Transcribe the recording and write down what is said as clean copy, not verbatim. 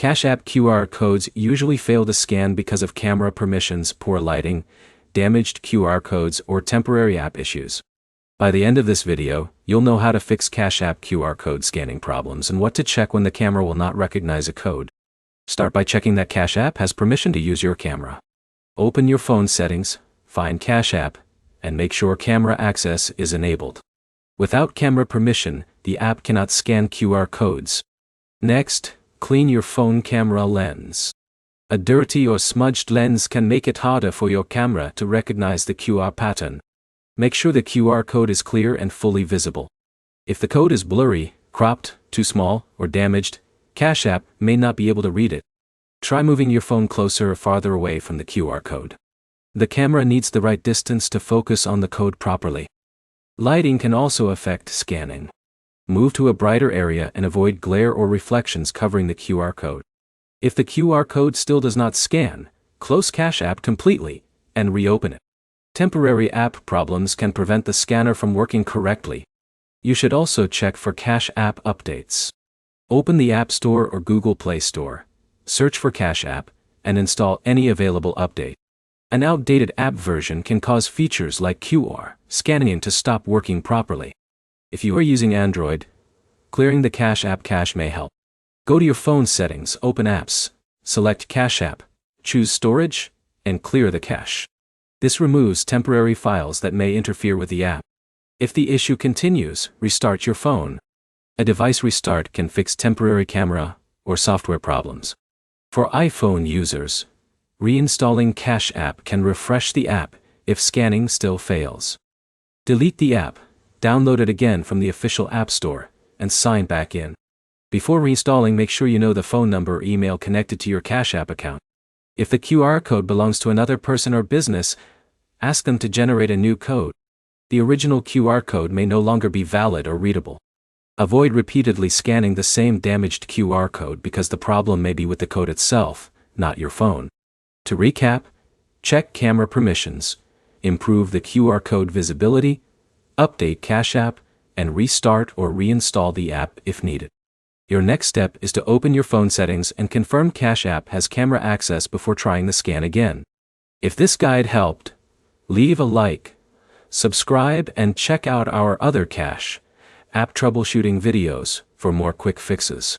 Cash App QR codes usually fail to scan because of camera permissions, poor lighting, damaged QR codes, or temporary app issues. By the end of this video, you'll know how to fix Cash App QR code scanning problems and what to check when the camera will not recognize a code. Start by checking that Cash App has permission to use your camera. Open your phone settings, find Cash App, and make sure camera access is enabled. Without camera permission, the app cannot scan QR codes. Next, clean your phone camera lens. A dirty or smudged lens can make it harder for your camera to recognize the QR pattern. Make sure the QR code is clear and fully visible. If the code is blurry, cropped, too small, or damaged, Cash App may not be able to read it. Try moving your phone closer or farther away from the QR code. The camera needs the right distance to focus on the code properly. Lighting can also affect scanning. Move to a brighter area and avoid glare or reflections covering the QR code. If the QR code still does not scan, close Cash App completely and reopen it. Temporary app problems can prevent the scanner from working correctly. You should also check for Cash App updates. Open the App Store or Google Play Store, search for Cash App, and install any available update. An outdated app version can cause features like QR scanning to stop working properly. If you are using Android, clearing the Cash App cache may help. Go to your phone settings, open Apps, select Cash App, choose Storage, and clear the cache. This removes temporary files that may interfere with the app. If the issue continues, restart your phone. A device restart can fix temporary camera or software problems. For iPhone users, reinstalling Cash App can refresh the app if scanning still fails. Delete the app, download it again from the official App Store, and sign back in. Before reinstalling, make sure you know the phone number or email connected to your Cash App account. If the QR code belongs to another person or business, ask them to generate a new code. The original QR code may no longer be valid or readable. Avoid repeatedly scanning the same damaged QR code because the problem may be with the code itself, not your phone. To recap, check camera permissions, improve the QR code visibility, update Cash App, and restart or reinstall the app if needed. Your next step is to open your phone settings and confirm Cash App has camera access before trying the scan again. If this guide helped, leave a like, subscribe, and check out our other Cash App troubleshooting videos for more quick fixes.